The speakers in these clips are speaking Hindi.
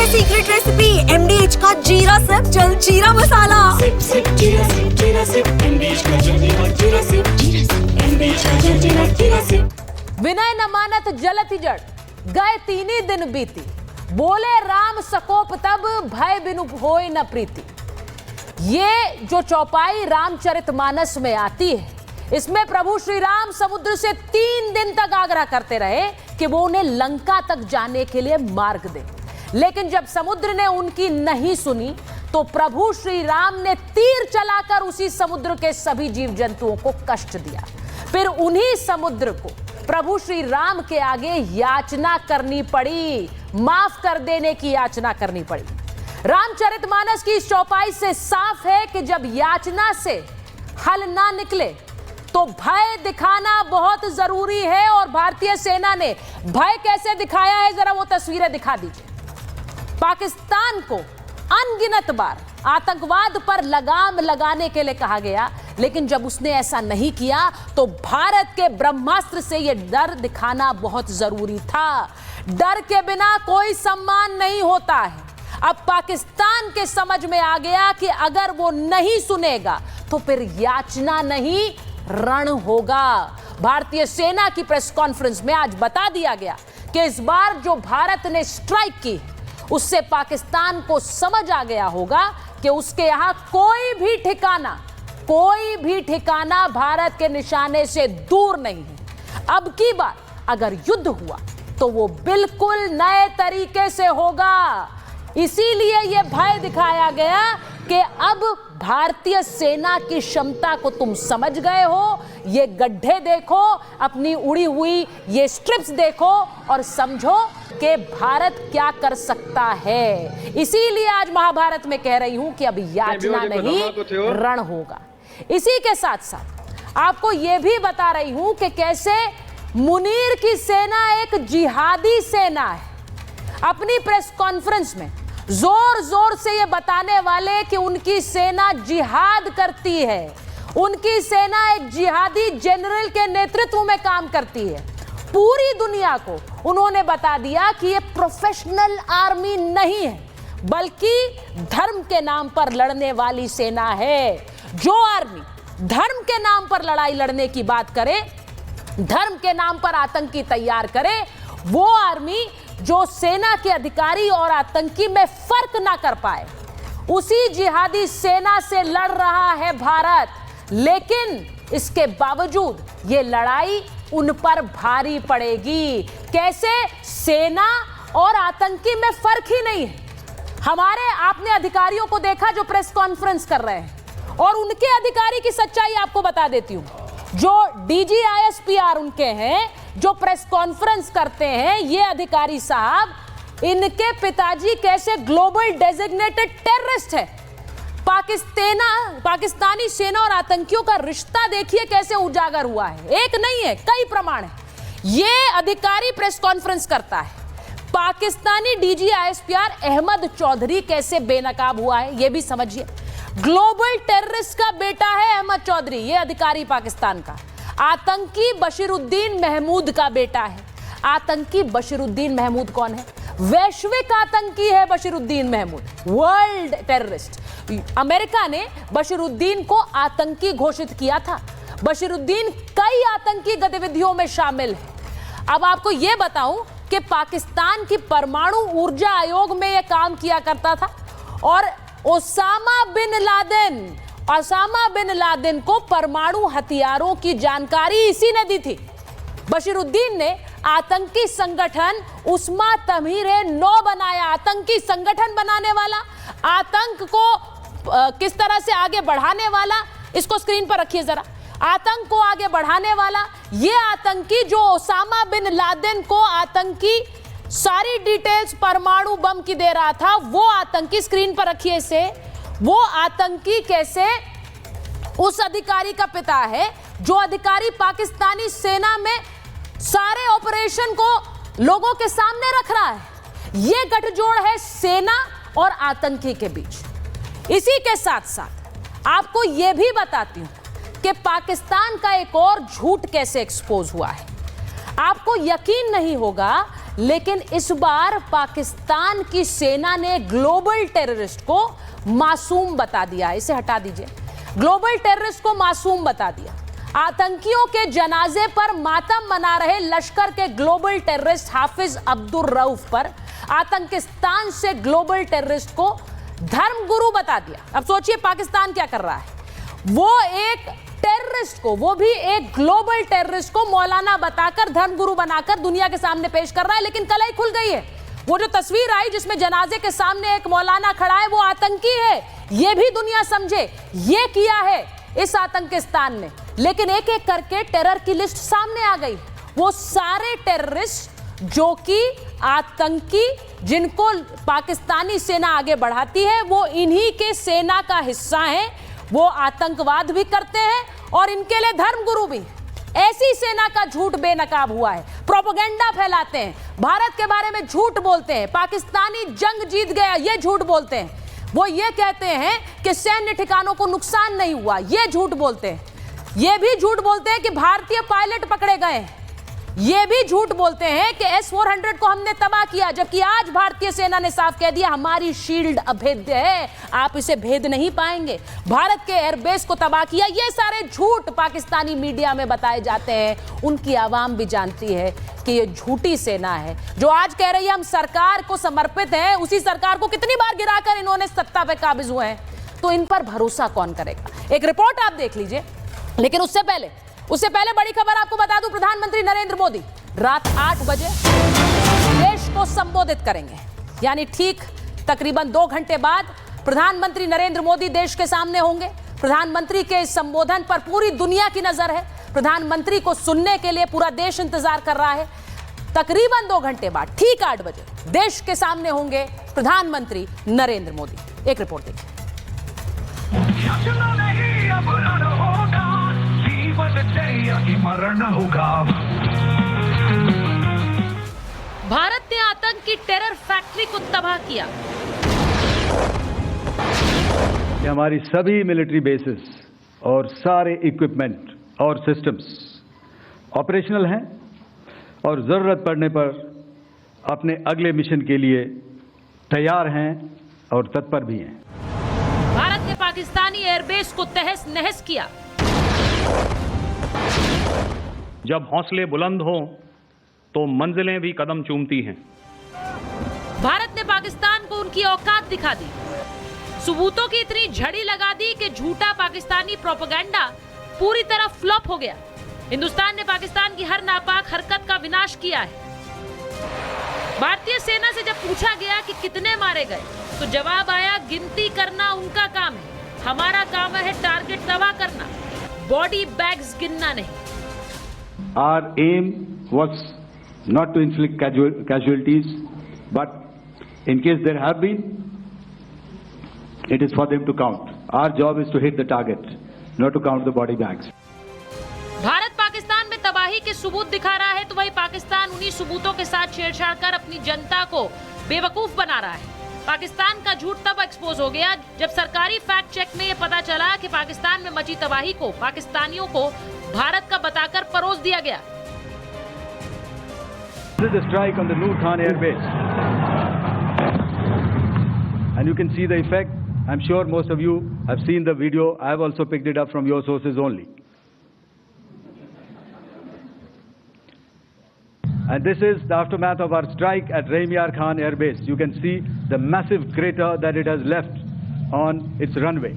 सीक्रेट रेसिपी MDH का जीरा सिप जल जीरा मसाला। सिप सिप जीरा सिप MDH का जल जीरा सिप MDH का जल जीरा सिप। विनय न मानत जलति जड़, गए तीनी दिन बीती। बोले राम सकोप तब, भय बिनु होय न प्रीति। ये जो चौपाई रामचरितमानस में आती है, इसमें प्रभु श्री राम समुद्र से 3 दिन तक आग्रह करते रहे कि वो उन्हें लंका तक जाने के लिए मार्ग दे। लेकिन जब समुद्र ने उनकी नहीं सुनी तो प्रभु श्री राम ने तीर चलाकर उसी समुद्र के सभी जीव जंतुओं को कष्ट दिया। फिर उन्हीं समुद्र को प्रभु श्री राम के आगे याचना करनी पड़ी, माफ कर देने की याचना करनी पड़ी। रामचरितमानस की इस चौपाई से साफ है कि जब याचना से हल ना निकले तो भय दिखाना बहुत जरूरी है। और भारतीय सेना ने भय कैसे दिखाया है, जरा वो तस्वीरें दिखा दीजिए। पाकिस्तान को अनगिनत बार आतंकवाद पर लगाम लगाने के लिए कहा गया, लेकिन जब उसने ऐसा नहीं किया तो भारत के ब्रह्मास्त्र से यह डर दिखाना बहुत जरूरी था। डर के बिना कोई सम्मान नहीं होता है। अब पाकिस्तान के समझ में आ गया कि अगर वो नहीं सुनेगा तो फिर याचना नहीं, रण होगा। भारतीय सेना की प्रेस कॉन्फ्रेंस में आज बता दिया गया कि इस बार जो भारत ने स्ट्राइक की, उससे पाकिस्तान को समझ आ गया होगा कि उसके यहां कोई भी ठिकाना भारत के निशाने से दूर नहीं है। अब की बार अगर युद्ध हुआ तो वो बिल्कुल नए तरीके से होगा। इसीलिए यह भय दिखाया गया कि अब भारतीय सेना की क्षमता को तुम समझ गए हो। ये गड्ढे देखो, अपनी उड़ी हुई ये स्ट्रिप्स देखो और समझो कि भारत क्या कर सकता है। इसीलिए आज महाभारत में कह रही हूं कि अब याचना नहीं, रण होगा। इसी के साथ साथ आपको यह भी बता रही हूं कि कैसे मुनीर की सेना एक जिहादी सेना है। अपनी प्रेस कॉन्फ्रेंस में जोर जोर से ये बताने वाले कि उनकी सेना जिहाद करती है, उनकी सेना एक जिहादी जनरल के नेतृत्व में काम करती है। पूरी दुनिया को उन्होंने बता दिया कि ये प्रोफेशनल आर्मी नहीं है, बल्कि धर्म के नाम पर लड़ने वाली सेना है। जो आर्मी धर्म के नाम पर लड़ाई लड़ने की बात करे, धर्म के नाम पर आतंकी तैयार करे, वो आर्मी जो सेना के अधिकारी और आतंकी में फर्क ना कर पाए, उसी जिहादी सेना से लड़ रहा है भारत। लेकिन इसके बावजूद ये लड़ाई उन पर भारी पड़ेगी। कैसे? सेना और आतंकी में फर्क ही नहीं है। आपने अधिकारियों को देखा जो प्रेस कॉन्फ्रेंस कर रहे हैं, और उनके अधिकारी की सच्चाई आपको बता देती हूं। जो DG ISPR उनके हैं, जो प्रेस कॉन्फ्रेंस करते हैं, ये अधिकारी साहब, इनके पिताजी कैसे ग्लोबल डेजिग्नेटेड टेररिस्ट है। पाकिस्तानी सेना और आतंकियों का रिश्ता देखिए कैसे उजागर हुआ है। एक नहीं है, कई प्रमाण है। ये अधिकारी प्रेस कॉन्फ्रेंस करता है। पाकिस्तानी DG ISPR अहमद चौधरी कैसे बेनकाब हुआ है, यह भी समझिए। ग्लोबल टेररिस्ट का बेटा है अहमद चौधरी, यह अधिकारी पाकिस्तान का। आतंकी बशीरुद्दीन महमूद का बेटा है। आतंकी बशीरुद्दीन महमूद कौन है? वैश्विक आतंकी है Bashiruddin Mahmood, world terrorist. America ने बशीरुद्दीन को आतंकी घोषित किया था। बशीरुद्दीन कई आतंकी गतिविधियों में शामिल है। अब आपको यह बताऊं कि पाकिस्तान की परमाणु ऊर्जा आयोग में यह काम किया करता था, और ओसामा बिन लादेन को परमाणु हथियारों की जानकारी इसी ने दी थी। बशीरुद्दीन ने आतंकी संगठन उस्मा तमीर-ए-नौ बनाया। आतंकी संगठन बनाने वाला, आतंक को किस तरह से आगे बढ़ाने वाला, इसको स्क्रीन पर रखिए जरा। आतंक को आगे बढ़ाने वाला ये आतंकी जो ओसामा बिन लादेन को आतंकी सारी डिटेल्स परमाणु बम की दे रहा था, वो आतंकी, स्क्रीन पर रखिए इसे, वो आतंकी कैसे उस अधिकारी का पिता है जो अधिकारी पाकिस्तानी सेना में सारे ऑपरेशन को लोगों के सामने रख रहा है। ये गठजोड़ है सेना और आतंकी के बीच। इसी के साथ साथ आपको यह भी बताती हूं कि पाकिस्तान का एक और झूठ कैसे एक्सपोज हुआ है। आपको यकीन नहीं होगा लेकिन इस बार पाकिस्तान की सेना ने ग्लोबल टेररिस्ट को मासूम बता दिया। इसे हटा दीजिए। ग्लोबल टेररिस्ट को मासूम बता दिया। आतंकियों के जनाजे पर मातम मना रहे लश्कर के ग्लोबल टेररिस्ट हाफिज अब्दुल रऊफ पर आतंकिस्तान से ग्लोबल टेररिस्ट को धर्मगुरु बता दिया। अब सोचिए पाकिस्तान क्या कर रहा है। वो एक टेररिस्ट को, वो भी एक ग्लोबल टेररिस्ट को मौलाना बताकर, धर्मगुरु बनाकर दुनिया के सामने पेश कर रहा है। लेकिन कलई खुल गई है। वो जो तस्वीर आई जिसमें जनाजे के सामने एक मौलाना खड़ा है, वो आतंकी है। ये भी दुनिया समझे ये किया है इस आतंकिस्तान ने। लेकिन एक एक करके टेरर की लिस्ट सामने आ गई। वो सारे टेररिस्ट जो कि आतंकी, जिनको पाकिस्तानी सेना आगे बढ़ाती है, वो इन्हीं के सेना का हिस्सा है। वो आतंकवाद भी करते हैं और इनके लिए धर्मगुरु भी। ऐसी सेना का झूठ बेनकाब हुआ है। प्रोपेगेंडा फैलाते हैं, भारत के बारे में झूठ बोलते हैं, पाकिस्तानी जंग जीत गया ये झूठ बोलते हैं। वो ये कहते हैं कि सैन्य ठिकानों को नुकसान नहीं हुआ, ये झूठ बोलते हैं। ये भी झूठ बोलते हैं कि भारतीय पायलट पकड़े गए। ये भी झूठ बोलते हैं कि S-400 को हमने तबाह किया, जबकि आज भारतीय सेना ने साफ कह दिया हमारी शील्ड अभेद्य है, आप इसे भेद नहीं पाएंगे। भारत के एयरबेस को तबाह किया। ये सारे झूठ पाकिस्तानी मीडिया में बताए जाते हैं। उनकी आवाम भी जानती है कि ये झूठी सेना है जो आज कह रही है हम सरकार को समर्पित हैं। उसी सरकार को कितनी बार गिराकर इन्होंने सत्ता पे काबिज हुए हैं। तो इन पर भरोसा कौन करेगा। एक रिपोर्ट आप देख लीजिए। लेकिन उससे पहले बड़ी खबर आपको बता दूं, प्रधानमंत्री नरेंद्र मोदी रात 8 बजे देश को संबोधित करेंगे। यानी ठीक तकरीबन 2 घंटे बाद प्रधानमंत्री नरेंद्र मोदी देश के सामने होंगे। प्रधानमंत्री के इस संबोधन पर पूरी दुनिया की नजर है। प्रधानमंत्री को सुनने के लिए पूरा देश इंतजार कर रहा है। तकरीबन 2 घंटे बाद ठीक 8 बजे देश के सामने होंगे प्रधानमंत्री नरेंद्र मोदी। एक रिपोर्ट देखिए। भारत ने आतंक की टेरर फैक्ट्री को तबाह किया। हमारी सभी मिलिट्री बेसेस और सारे इक्विपमेंट और सिस्टम्स ऑपरेशनल हैं और जरूरत पड़ने पर अपने अगले मिशन के लिए तैयार हैं और तत्पर भी हैं। भारत ने पाकिस्तानी एयरबेस को तहस नहस किया। जब हौसले बुलंद हों तो मंजिलें भी कदम चूमती हैं। भारत ने पाकिस्तान को उनकी औकात दिखा दी। सबूतों की इतनी झड़ी लगा दी कि झूठा पाकिस्तानी प्रोपेगेंडा पूरी तरह फ्लॉप हो गया। हिंदुस्तान ने पाकिस्तान की हर नापाक हरकत का विनाश किया है। भारतीय सेना से जब पूछा गया कि कितने मारे गए तो जवाब आया गिनती करना उनका काम है, हमारा काम है टारगेट तबाह करना, बॉडी बैग्स गिनना नहीं। Our aim was not to inflict casualties, but in case there have been, it is for them to count. Our job is to hit the target, not to count the body bags. Bharat Pakistan में तबाही के सबूत दिखा रहा है तो वही पाकिस्तान उन्हीं सबूतों के साथ छेड़छाड़ कर अपनी जनता को बेवकूफ बना रहा है। पाकिस्तान का झूठ तब एक्सपोज हो गया जब सरकारी फैक्ट चेक में ये पता चला कि पाकिस्तान में मची तबाही को पाकिस्तानियों को भारत का बताकर परोस दिया गया। This is a strike on the Noor Khan Air Base, and you can see the effect. I'm sure most of you have seen the video. I have also picked it up from your sources only. And this is the aftermath of our strike at Raimiar Khan Air Base. You can see the massive crater that it has left on its runway.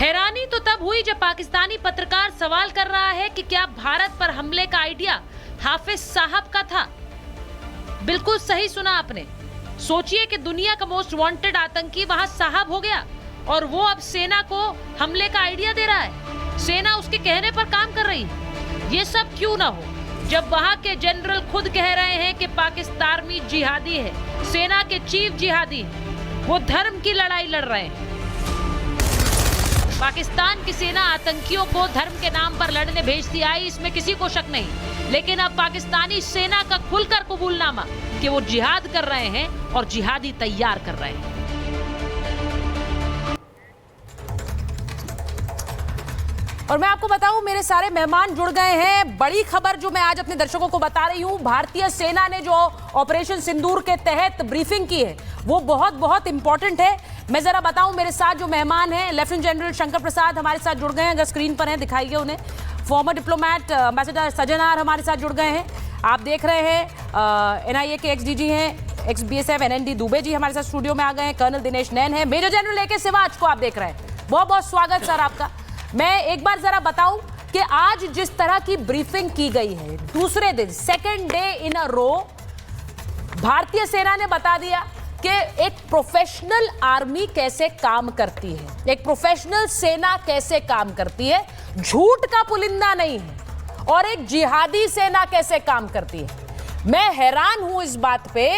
हैरानी तो तब हुई जब पाकिस्तानी पत्रकार सवाल कर रहा है कि क्या भारत पर हमले का आइडिया हाफिज साहब का था। बिल्कुल सही सुना आपने। सोचिए कि दुनिया का मोस्ट वांटेड आतंकी वहां साहब हो गया और वो अब सेना को हमले का आइडिया दे रहा है। सेना उसके कहने पर काम कर रही है। ये सब क्यों ना हो जब वहां के जनरल खुद कह रहे हैं कि पाकिस्तान में जिहादी है, सेना के चीफ जिहादी है, वो धर्म की लड़ाई लड़ रहे हैं। पाकिस्तान की सेना आतंकियों को धर्म के नाम पर लड़ने भेजती आई, इसमें किसी को शक नहीं। लेकिन अब पाकिस्तानी सेना का खुलकर कबूलनामा कि वो जिहाद कर रहे हैं और जिहादी तैयार कर रहे हैं। और मैं आपको बताऊं, मेरे सारे मेहमान जुड़ गए हैं। बड़ी खबर जो मैं आज अपने दर्शकों को बता रही हूं, भारतीय सेना ने जो ऑपरेशन सिंदूर के तहत ब्रीफिंग की है वो बहुत बहुत इंपॉर्टेंट है। मैं जरा बताऊं, मेरे साथ जो मेहमान हैं, लेफ्टिनेंट जनरल शंकर प्रसाद हमारे साथ जुड़ गए हैं, अगर स्क्रीन पर हैं दिखाइए उन्हें। फॉर्मर डिप्लोमैट एम्बेसडर सज्जनार हमारे साथ जुड़ गए हैं। आप देख रहे हैं NIA के XDG हैं, x BSF NND Dubey ji हमारे साथ स्टूडियो में आ गए हैं। कर्नल दिनेश नैन है, मेजर जनरल AK सिवाच को आप देख रहे हैं। बहुत बहुत स्वागत सर आपका। मैं एक बार जरा बताऊं कि आज जिस तरह की ब्रीफिंग की गई है, दूसरे दिन सेकेंड डे इन अ रो भारतीय सेना ने बता दिया कि एक प्रोफेशनल आर्मी कैसे काम करती है, एक प्रोफेशनल सेना कैसे काम करती है, झूठ का पुलिंदा नहीं है, और एक जिहादी सेना कैसे काम करती है। मैं हैरान हूं इस बात पे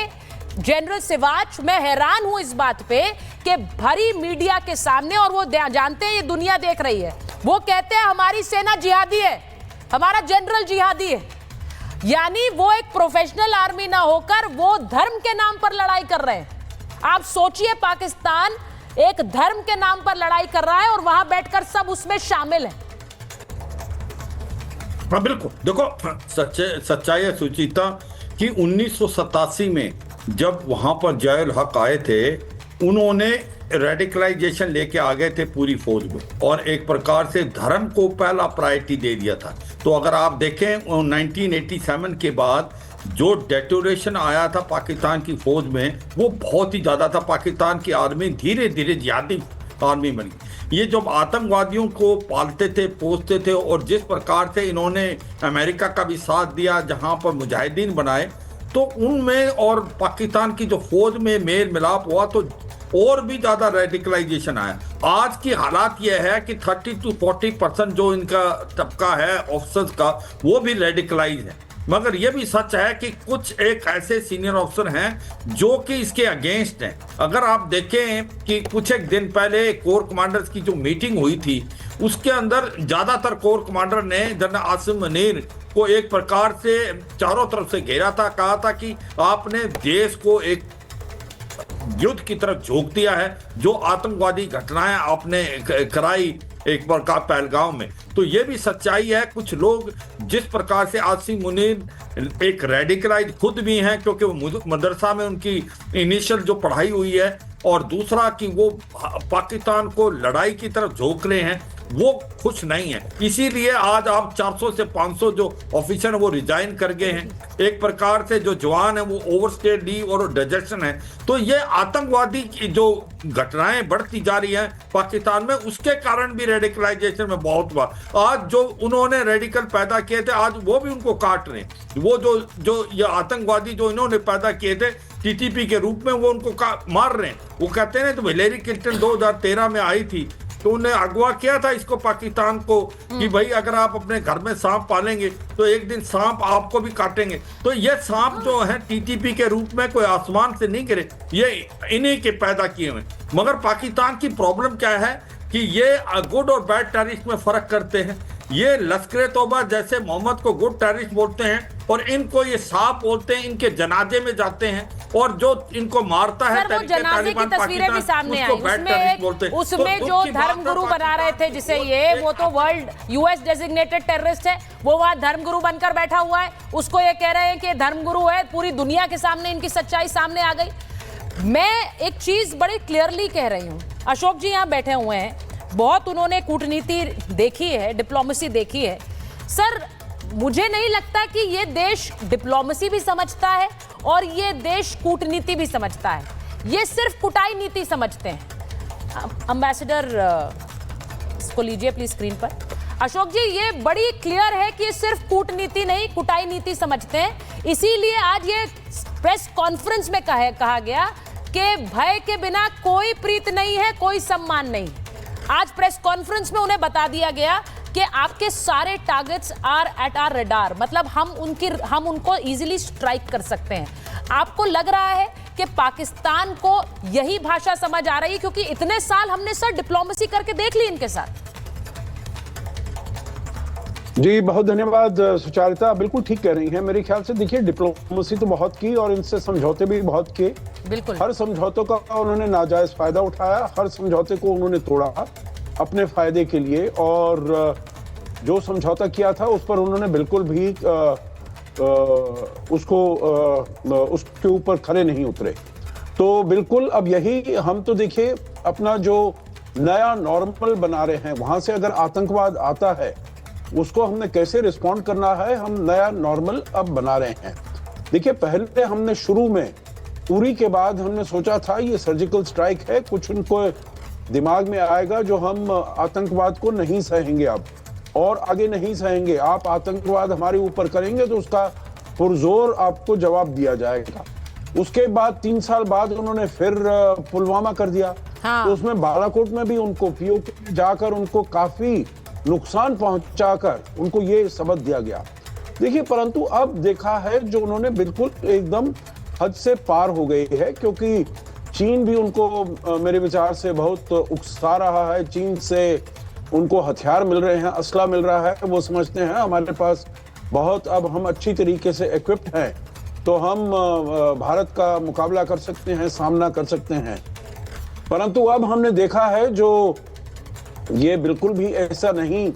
जनरल सिवाच, मैं हैरान हूं इस बात पे कि भरी मीडिया के सामने, और वो जानते हैं ये दुनिया देख रही है, वो कहते हैं हमारी सेना जिहादी है, हमारा जनरल जिहादी है। यानी वो एक प्रोफेशनल आर्मी ना होकर वो धर्म के नाम पर लड़ाई कर रहे हैं। आप सोचिए, पाकिस्तान एक धर्म के नाम पर लड़ाई कर रहा है और वहां बैठकर सब उसमें शामिल हैं। हाँ बिल्कुल, देखो सच्चाई है सुचिता कि 1987 में जब वहां पर जयल हक आए थे, उन्होंने रेडिकलाइजेशन लेके आ गए थे पूरी फौज में, और एक प्रकार से धर्म को पहला प्रायोरिटी दे दिया था। तो अगर आप देखें 1987 के बाद जो डेटोरेशन आया था पाकिस्तान की फौज में, वो बहुत ही ज्यादा था। पाकिस्तान की आर्मी धीरे धीरे जिहादी आर्मी बनी। ये जब आतंकवादियों को पालते थे, पोसते थे, और जिस प्रकार से इन्होंने अमेरिका का भी साथ दिया जहां पर मुजाहिदीन बनाए, तो उनमें और पाकिस्तान की जो फौज में मेल मिलाप हुआ तो और भी ज्यादा रेडिकलाइजेशन आया। आज की हालात यह है कि 30 to 40% जो इनका तबका है ऑफिसर्स का, वो भी रेडिकलाइज है। मगर यह भी सच है कि कुछ एक ऐसे सीनियर ऑफिसर हैं जो कि इसके अगेंस्ट हैं। अगर आप देखें कि कुछ एक दिन पहले कोर कमांडर्स की जो मीटिंग हुई थी, उसके अंदर ज्यादातर कोर कमांडर ने जनरल आसिम मुनीर को एक प्रकार से चारों तरफ से घेरा था, कहा था कि आपने देश को एक युद्ध की तरफ झोंक दिया है, जो आतंकवादी घटनाएं आपने कराई एक बार का पहलगांव में। तो ये भी सच्चाई है। कुछ लोग जिस प्रकार से आसिम मुनीर एक रेडिकलाइज खुद भी हैं, क्योंकि वो मदरसा में उनकी इनिशियल जो पढ़ाई हुई है, और दूसरा कि वो पाकिस्तान को लड़ाई की तरफ झोंक रहे हैं, वो खुश नहीं है। इसीलिए आज आप 400 से 500 जो ऑफिसर है वो रिजाइन कर गए हैं। एक प्रकार से जो जवान है वो ओवरस्टे लीव और डिजर्शन है। तो ये आतंकवादी की जो घटनाएं बढ़ती जा रही हैं पाकिस्तान में, उसके कारण भी रेडिकलाइजेशन में बहुत हुआ। आज जो उन्होंने रेडिकल पैदा किए थे, आज वो भी उनको काट रहे हैं। वो जो ये आतंकवादी जो इन्होंने पैदा किए थे TTP के रूप में, वो उनको मार रहे हैं। वो कहते हैं तो हिलेरी क्लिंटन 2013 में आई थी, तो उन्हें अगवा किया था इसको, पाकिस्तान को, कि भाई अगर आप अपने घर में सांप पालेंगे तो एक दिन सांप आपको भी काटेंगे। तो ये सांप जो है TTP के रूप में कोई आसमान से नहीं गिरे, ये इन्हीं के पैदा किए हुए। मगर पाकिस्तान की प्रॉब्लम क्या है कि ये गुड और बैड टेररिस्ट में फर्क करते हैं। ये लश्कर तौबा जैसे मोहम्मद को गुड टेररिस्ट बोलते हैं, और इनको ये सांप बोलते हैं, इनके जनाजे में जाते हैं, और जो इनको मारता है जनाजे की तस्वीरें भी सामने आई, उसमें जो धर्मगुरु बना रहे थे जिसे ये, वो तो वर्ल्ड US डेजिग्नेटेड टेररिस्ट है, वो वहां धर्मगुरु बनकर बैठा हुआ है, उसको ये कह रहे हैं कि धर्मगुरु है। पूरी दुनिया के सामने इनकी सच्चाई सामने आ गई। मैं एक चीज बड़ी क्लियरली कह रही हूं, अशोक जी यहाँ बैठे हुए हैं, बहुत उन्होंने कूटनीति देखी है, डिप्लोमेसी देखी है। सर, मुझे नहीं लगता कि ये देश डिप्लोमेसी भी समझता है और ये देश कूटनीति भी समझता है। ये सिर्फ कुटाई नीति समझते हैं। एम्बेसडर इसको लीजिए प्लीज स्क्रीन पर। अशोक जी, ये बड़ी क्लियर है कि ये सिर्फ कूटनीति नहीं, कुटाई नीति समझते हैं। इसीलिए आज ये प्रेस कॉन्फ्रेंस में कहा गया कि भय के बिना कोई प्रीत नहीं है, कोई सम्मान नहीं। आज प्रेस कॉन्फ्रेंस में उन्हें बता दिया गया कि आपके सारे targets are at our radar, मतलब हम उनको इजीली स्ट्राइक कर सकते हैं। आपको लग रहा है कि पाकिस्तान को यही भाषा समझ आ रही है, क्योंकि इतने साल हमने सर डिप्लोमेसी करके देख ली इनके साथ। जी बहुत धन्यवाद सुचारिता, बिल्कुल ठीक कह रही हैं। मेरे ख्याल से देखिए, डिप्लोमेसी तो बहुत की और इनसे समझौते भी बहुत किए। बिल्कुल, हर समझौतों का उन्होंने नाजायज फायदा उठाया, हर समझौते को उन्होंने तोड़ा अपने फायदे के लिए। और जो समझौता किया था उस पर उन्होंने बिल्कुल भी उसके ऊपर खरे नहीं उतरे। तो बिल्कुल अब यही हम तो देखिए अपना जो नया नॉर्मल बना रहे हैं, वहां से अगर आतंकवाद आता है उसको हमने कैसे रिस्पॉन्ड करना है, हम नया नॉर्मल अब बना रहे हैं। देखिए पहले हमने शुरू में उरी के बाद हमने सोचा था ये सर्जिकल स्ट्राइक है, कुछ उनको दिमाग में आएगा जो हम आतंकवाद को नहीं सहेंगे अब और आगे नहीं सहेंगे, आप आतंकवाद हमारे ऊपर करेंगे तो उसका पुरजोर आपको जवाब दिया जाएगा। उसके बाद 3 साल बाद उन्होंने फिर पुलवामा कर दिया। हाँ। तो उसमें बालाकोट में भी उनको पीओके में जाकर उनको काफी नुकसान पहुंचाकर उनको ये सबक दिया गया। देखिए परंतु अब देखा है जो उन्होंने बिल्कुल एकदम हद से पार हो गई है, क्योंकि चीन भी उनको मेरे विचार से बहुत उकसा रहा है। चीन से उनको हथियार मिल रहे हैं, असला मिल रहा है, वो समझते हैं हमारे पास बहुत अब हम अच्छी तरीके से इक्विप्ड हैं तो हम भारत का मुकाबला कर सकते हैं, सामना कर सकते हैं। परंतु अब हमने देखा है जो ये बिल्कुल भी ऐसा नहीं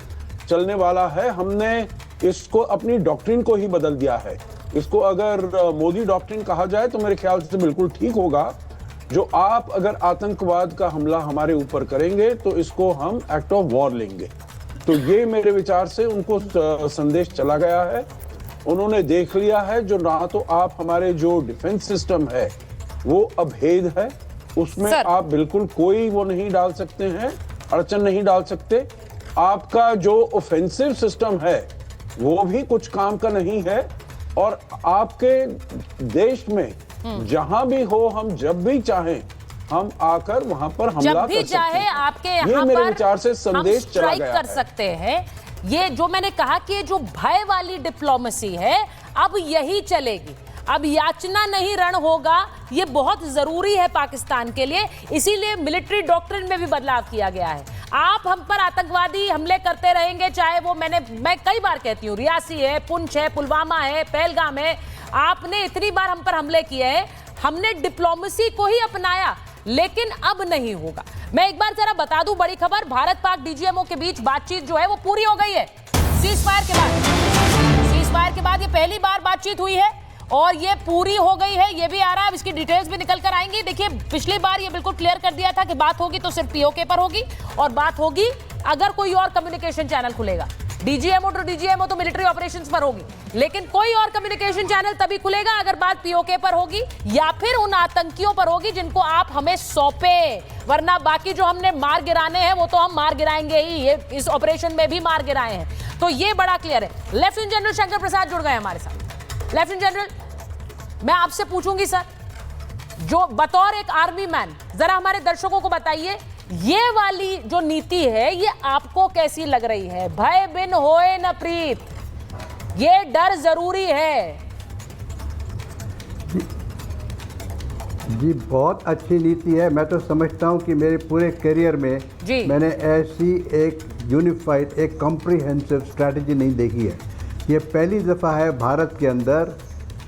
चलने वाला है। हमने इसको अपनी डॉक्ट्रिन को ही बदल दिया है। इसको अगर मोदी डॉक्ट्रिन कहा जाए तो मेरे ख्याल से बिल्कुल ठीक होगा। जो आप अगर आतंकवाद का हमला हमारे ऊपर करेंगे तो इसको हम एक्ट ऑफ वॉर लेंगे। तो ये मेरे विचार से उनको संदेश चला गया है। उन्होंने देख लिया है जो ना तो आप हमारे जो डिफेंस सिस्टम है वो अभेद है, उसमें आप बिल्कुल कोई वो नहीं डाल सकते हैं, अड़चन नहीं डाल सकते। आपका जो ऑफेंसिव सिस्टम है वो भी कुछ काम का नहीं है, और आपके देश में जहां भी हो हम जब भी चाहें हम आकर वहां पर हमला जब भी कर सकते चाहे हैं। आपके ये यहाँ मेरे पर विचार से संदेश हम चला स्ट्राइक गया कर है। सकते हैं। ये जो मैंने कहा कि ये जो भय वाली डिप्लोमेसी है अब यही चलेगी, अब याचना नहीं रण होगा। ये बहुत जरूरी है पाकिस्तान के लिए, इसीलिए मिलिट्री डॉक्ट्रिन में भी बदलाव किया गया है। आप हम पर आतंकवादी हमले करते रहेंगे, चाहे वो मैं कई बार कहती हूँ रियासी है, पुंछ है, पुलवामा है, पहलगाम है, आपने इतनी बार हम पर हमले किए हैं, हमने डिप्लोमेसी को ही अपनाया, लेकिन अब नहीं होगा। मैं एक बार जरा बता दूं बड़ी खबर, भारत पाक डीजीएमओ के बीच बातचीत जो है वो पूरी हो गई है सीज फायर के बाद। सीज फायर के बाद ये पहली बार बातचीत हुई है और ये पूरी हो गई है, ये भी आ रहा है, अब इसकी डिटेल्स भी निकल कर आएंगी। देखिए पिछली बार ये बिल्कुल क्लियर कर दिया था कि बात होगी तो सिर्फ पीओके पर होगी, और बात होगी अगर कोई और कम्युनिकेशन चैनल खुलेगा। डीजीएमओ तो मिलिट्री ऑपरेशंस पर होगी, लेकिन कोई और कम्युनिकेशन चैनल तभी खुलेगा अगर बात पीओके पर होगी या फिर उन आतंकियों पर होगी जिनको आप हमें सौंपे, वरना बाकी जो हमने मार गिराने हैं वो तो हम मार गिराएंगे ही, ये इस ऑपरेशन में भी मार गिराए हैं। तो ये बड़ा क्लियर है। लेफ्टिनेंट जनरल शंकर प्रसाद जुड़ गए हमारे साथ। लेफ्टिनेंट जनरल, मैं आपसे पूछूंगी सर, जो बतौर एक आर्मी मैन जरा हमारे दर्शकों को बताइए ये वाली जो नीति है ये आपको कैसी लग रही है? भय बिन होए न प्रीत, ये डर जरूरी है। जी बहुत अच्छी नीति है। मैं तो समझता हूं कि मेरे पूरे करियर में मैंने ऐसी एक यूनिफाइड, एक कॉम्प्रिहेंसिव स्ट्रैटेजी नहीं देखी है। ये पहली दफ़ा है भारत के अंदर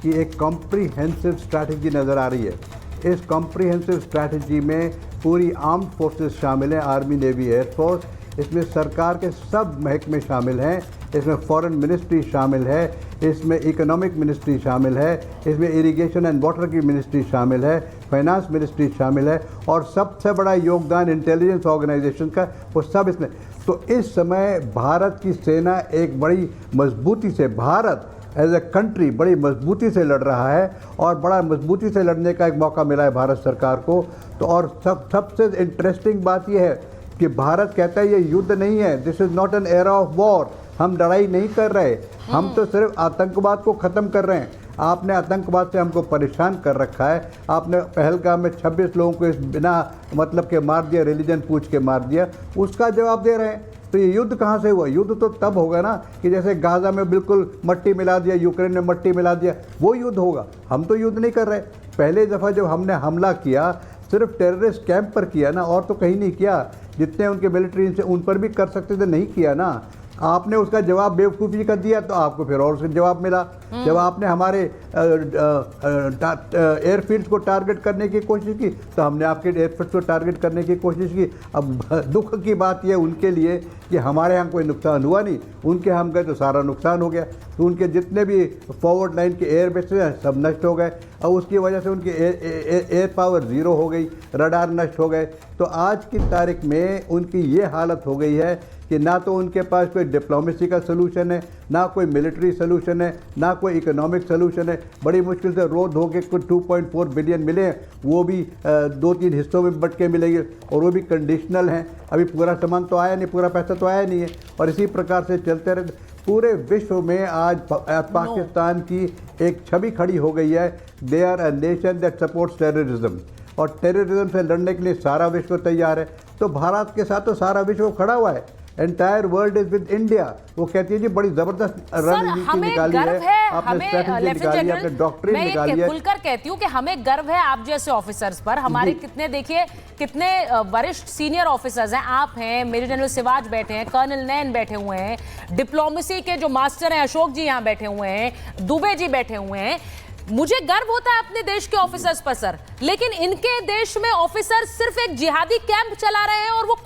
कि एक कॉम्प्रिहेंसिव स्ट्रैटेजी नज़र आ रही है। इस कॉम्प्रिहेंसिव स्ट्रैटेजी में पूरी आर्म्ड फोर्सेस शामिल हैं, आर्मी, नेवी, एयरफोर्स, इसमें सरकार के सब महकमे शामिल हैं, इसमें फॉरेन मिनिस्ट्री शामिल है, इसमें इकोनॉमिक मिनिस्ट्री शामिल है, इसमें इरिगेशन एंड वाटर की मिनिस्ट्री शामिल है, फाइनेंस मिनिस्ट्री शामिल है, और सबसे बड़ा योगदान इंटेलिजेंस ऑर्गेनाइजेशन का वो सब इसमें। तो इस समय भारत की सेना एक बड़ी मजबूती से, भारत एज ए कंट्री बड़ी मजबूती से लड़ रहा है, और बड़ा मजबूती से लड़ने का एक मौका मिला है भारत सरकार को। तो और सबसे इंटरेस्टिंग बात यह है कि भारत कहता है ये युद्ध नहीं है, this is not an era of war, हम लड़ाई नहीं कर रहे, हम तो सिर्फ आतंकवाद को ख़त्म कर रहे हैं। आपने आतंकवाद से हमको परेशान कर रखा है, आपने पहलगाम में 26 लोगों को इस बिना मतलब के मार दिया, रिलीजन पूछ के मार दिया, उसका जवाब दे रहे हैं। तो ये युद्ध कहाँ से हुआ? युद्ध तो तब होगा ना कि जैसे गाज़ा में बिल्कुल मट्टी मिला दिया, यूक्रेन में मट्टी मिला दिया, वो युद्ध होगा। हम तो युद्ध नहीं कर रहे। पहले दफ़ा जब हमने हमला किया सिर्फ टेररिस्ट कैंप पर किया ना, और तो कहीं नहीं किया। जितने उनके मिलिट्री से उन पर भी कर सकते थे, नहीं किया ना। आपने उसका जवाब बेवकूफ़ी का दिया तो आपको फिर और उसका जवाब मिला। जब आपने हमारे एयरफील्ड्स को टारगेट करने की कोशिश की तो हमने आपके एयरफील्ड्स को टारगेट करने की कोशिश की। अब दुख की बात यह उनके लिए कि हमारे यहाँ कोई नुकसान हुआ नहीं, उनके हम गए तो सारा नुकसान हो गया। तो उनके जितने भी फॉरवर्ड लाइन के एयर बेसेस हैं सब नष्ट हो गए और उसकी वजह से उनकी एयर पावर ज़ीरो हो गई, रडार नष्ट हो गए। तो आज की तारीख में उनकी ये हालत हो गई है कि ना तो उनके पास कोई डिप्लोमेसी का सलूशन है, ना कोई मिलिट्री सलूशन है, ना कोई इकोनॉमिक सलूशन है। बड़ी मुश्किल से रोड हो के कुछ 2.4 बिलियन मिले हैं, वो भी 2-3 हिस्सों में बट के मिलेंगे और वो भी कंडीशनल हैं। अभी पूरा सामान तो आया नहीं, पूरा पैसा तो आया नहीं है और इसी प्रकार से चलते रहे। पूरे विश्व में आज पाकिस्तान की एक छवि खड़ी हो गई है, they are a nation that supports terrorism, और टेररिज्म से लड़ने के लिए सारा विश्व तैयार है। तो भारत के साथ तो सारा विश्व खड़ा हुआ है, entire world is with India. वो कहती है जी बड़ी जबरदस्त रणनीति निकाली है, आपने स्ट्रेटजी निकाली है, आपने डॉक्ट्रिन निकाली है। खुलकर कहती हूँ कि हमें गर्व है आप जैसे ऑफिसर्स पर। हमारे कितने देखिए कितने वरिष्ठ सीनियर ऑफिसर्स हैं, आप हैं, मेजर जनरल सिवाज बैठे हैं, कर्नल नैन बैठे हुए हैं, डिप्लोमेसी के जो मास्टर हैं अशोक जी यहाँ बैठे हुए हैं, दुबे जी बैठे हुए हैं। मुझे गर्व होता है अपने देश के ऑफिसर्स पर सर, लेकिन इनके देश में ऑफिसर सिर्फ एक जिहादी कैंप चला रहे हैं और वो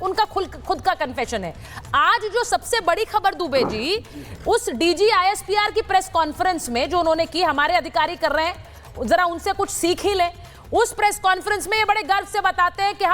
उनका खुद का कन्फेशन है। आज जो सबसे बड़ी खबर दुबे जी, उस डीजी आईएसपीआर की प्रेस कॉन्फ्रेंस में जो उन्होंने की, हमारे अधिकारी कर रहे हैं, जरा उनसे कुछ सीख ही लें। उस प्रेस कॉन्फ्रेंस में ये बड़े गर्व से बताते हैं कि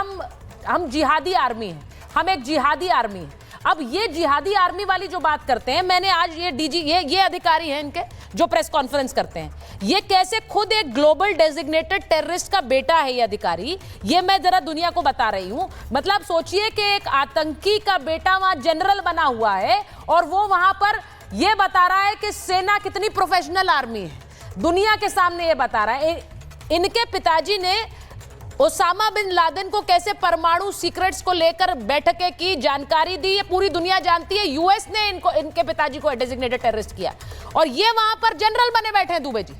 हम जिहादी आर्मी हैं, हम एक जिहादी आर्मी हैं। अब ये जिहादी आर्मी वाली जो बात करते हैं, मैंने आज ये डीजी ये अधिकारी हैं इनके जो प्रेस कॉन्फ्रेंस करते हैं, ये कैसे खुद एक ग्लोबल डेजिग्नेटेड टेररिस्ट का बेटा है ये अधिकारी, ये मैं जरा दुनिया को बता रही हूं। मतलब सोचिए कि एक आतंकी का बेटा वहां जनरल बना हुआ है और वो वहां पर ये बता रहा है कि सेना कितनी प्रोफेशनल आर्मी है, दुनिया के सामने ये बता रहा है। इनके पिताजी ने ओसामा बिन लादेन को कैसे परमाणु सीक्रेट्स को लेकर बैठकें की, जानकारी दी, ये पूरी दुनिया जानती है। यूएस ने इनके पिताजी को डेजिग्नेटेड टेररिस्ट किया और ये वहां पर जनरल बने बैठे हैं दुबे जी।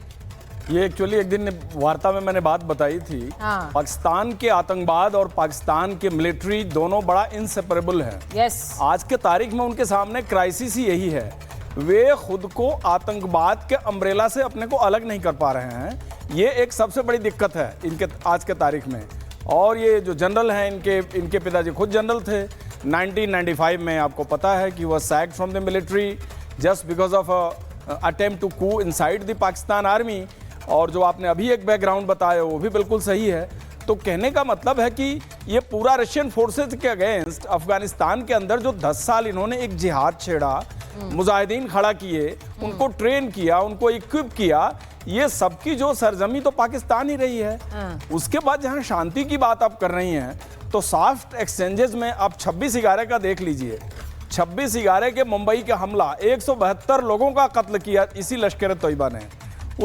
ये एक्चुअली एक दिन वार्ता में मैंने बात बताई थी। हाँ। पाकिस्तान के आतंकवाद और पाकिस्तान के मिलिट्री दोनों बड़ा इनसेपरेबल है। यस। आज के तारीख में उनके सामने क्राइसिस ही यही है, वे खुद को आतंकवाद के अम्ब्रेला से अपने को अलग नहीं कर पा रहे हैं। ये एक सबसे बड़ी दिक्कत है इनके आज के तारीख में। और ये जो जनरल हैं, इनके पिताजी खुद जनरल थे। 1995 में आपको पता है कि वह sacked from the military just because of attempt to coup inside the Pakistan army. और जो आपने अभी एक बैकग्राउंड बताया वो भी बिल्कुल सही है। तो कहने का मतलब है कि ये पूरा रशियन फोर्सेज के अगेंस्ट अफगानिस्तान के अंदर जो 10 साल इन्होंने एक जिहाद छेड़ा, मुजाहिदीन खड़ा किए, उनको ट्रेन किया, उनको इक्विप किया, ये सबकी जो सरजमी तो पाकिस्तान ही रही है। उसके बाद जहां शांति की बात आप कर रही हैं तो सॉफ्ट एक्सचेंजेस में आप 26/11 का देख लीजिए। 26/11 के मुंबई का हमला, 172 लोगों का कत्ल किया इसी लश्कर तैयबा ने।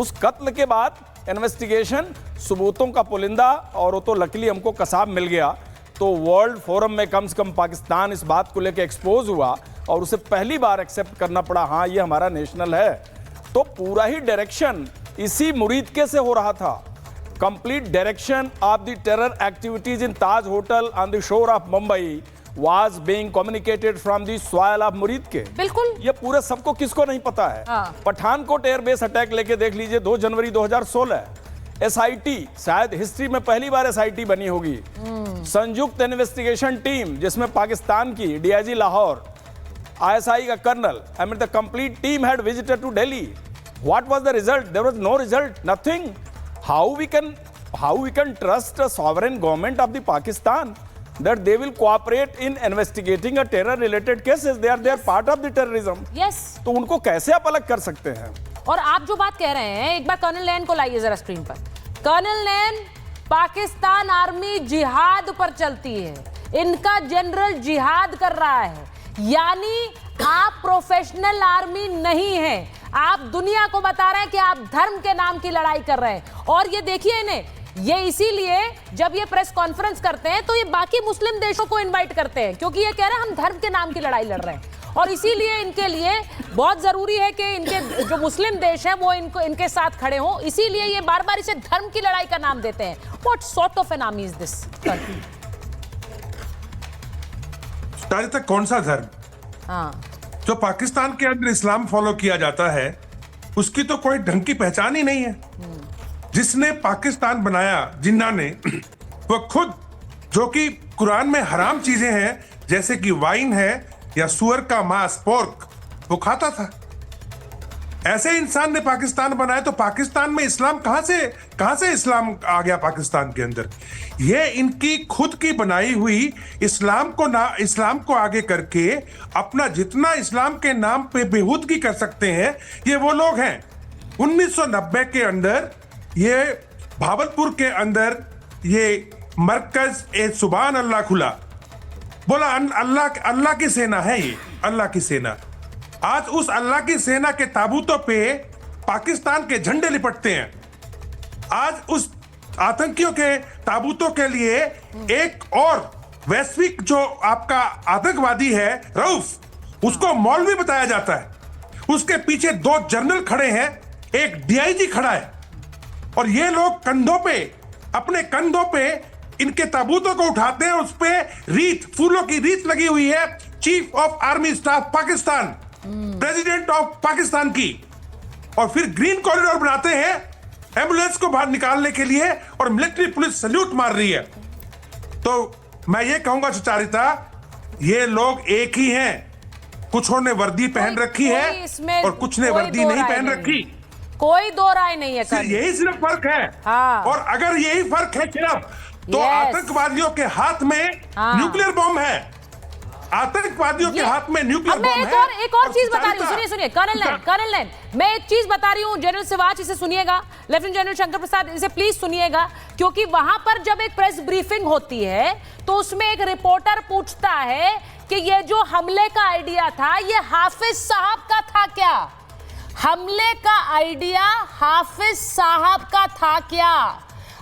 उस कत्ल के बाद इन्वेस्टिगेशन, सबूतों का पुलिंदा, और वो तो लकीली हमको कसाब मिल गया। तो वर्ल्ड फोरम में कम से कम पाकिस्तान इस बात को लेकर एक्सपोज हुआ और उसे पहली बार एक्सेप्ट करना पड़ा, हाँ ये हमारा नेशनल है। तो पूरा ही डायरेक्शन इसी मुरीदके से हो रहा था। Complete direction of the terror activities in Taj hotel on the shore of Mumbai was being communicated from the soil of Muridke. बिल्कुल, ये पूरे सबको किसको नहीं पता है। हाँ। पठानकोट एयरबेस अटैक लेके देख लीजिए, 2 जनवरी 2016। SIT, शायद हिस्ट्री में पहली बार SIT बनी होगी, संयुक्त इन्वेस्टिगेशन टीम, जिसमें पाकिस्तान की DIG लाहौर, ISI का colonel, I mean the complete team had visited to Delhi. What was the result? There was no result, nothing. How we can trust a sovereign government of the Pakistan that they will cooperate in investigating a terror related cases? They are part of the terrorism. Yes. तो उनको कैसे आप अलग कर सकते हैं? और आप जो बात कह रहे हैं, एक बार कर्नल नैन को लाइए जरा स्क्रीन पर। कर्नल नैन, पाकिस्तान आर्मी जिहाद पर चलती है, इनका जनरल जिहाद कर रहा है, यानी आप प्रोफेशनल आर्मी नहीं हैं। आप दुनिया को बता रहे हैं कि आप धर्म के नाम की लड़ाई कर रहे हैं। और ये देखिए इन्हें, ये इसीलिए जब ये प्रेस कॉन्फ्रेंस करते हैं तो ये बाकी मुस्लिम देशों को इनवाइट करते हैं, क्योंकि ये कह रहे हैं हम धर्म के नाम की लड़ाई लड़ रहे हैं। और इसीलिए इनके लिए बहुत जरूरी है कि इनके जो मुस्लिम देश हैं वो इनके साथ खड़े हों। इसीलिए ये बार बार इसे धर्म की लड़ाई का नाम देते हैं। What sort of an army is this? कौन सा धर्म? जो पाकिस्तान के अंदर इस्लाम फॉलो किया जाता है उसकी तो कोई ढंग की पहचान ही नहीं है। जिसने पाकिस्तान बनाया, जिन्ना ने, वो खुद जो कि कुरान में हराम चीजें हैं जैसे कि वाइन है या सुअर का मांस, पोर्क, वो खाता था। ऐसे इंसान ने पाकिस्तान बनाया, तो पाकिस्तान में इस्लाम कहां से इस्लाम आ गया पाकिस्तान के अंदर? ये इनकी खुद की बनाई हुई इस्लाम को आगे करके अपना जितना इस्लाम के नाम पे बेहूदगी कर सकते हैं, ये वो लोग हैं। 1990 के अंदर ये भावलपुर के अंदर ये मरकज ए सुभान अल्लाह खुला, बोला अल्लाह की सेना है, ये अल्लाह की सेना। आज उस अल्लाह की सेना के ताबूतों पे पाकिस्तान के झंडे लिपटते हैं। आज उस आतंकियों के ताबूतों के लिए एक और वैश्विक जो आपका आतंकवादी है रऊफ, उसको मौलवी बताया जाता है। उसके पीछे 2 जनरल खड़े हैं, एक डीआईजी खड़ा है, और ये लोग अपने कंधों पे इनके ताबूतों को उठाते हैं। उस पे फूलों की रीत लगी हुई है, chief of army staff Pakistan, president of Pakistan की। और फिर ग्रीन कॉरिडोर बनाते हैं एम्बुलेंस को बाहर निकालने के लिए, और मिलिट्री पुलिस सल्यूट मार रही है। तो मैं ये कहूंगा सुचारिता, ये लोग एक ही हैं। कुछों ने वर्दी पहन रखी है और कुछ ने वर्दी नहीं पहन रखी। कोई दो राय नहीं है सर, यही सिर्फ फर्क है। हाँ। और अगर यही फर्क है सिर्फ, तो आतंकवादियों के हाथ में न्यूक्लियर बॉम्ब है। आतंकवादियों के हाथ में न्यूक्लियर बॉम्ब है। एक और चीज बता रही हूँ, सुनिए कर्नल लैन, मैं एक चीज बता रही हूँ जनरल सिवाच, इसे सुनिएगा, लेफ्टिनेंट जनरल शंकर प्रसाद, इसे प्लीज सुनिएगा, क्योंकि वहां पर जब एक प्रेस ब्रीफिंग होती है तो उसमें एक रिपोर्टर पूछता है कि ये जो हमले का आइडिया था ये हाफिज साहब का था क्या? हमले का आइडिया हाफिज साहब का था क्या?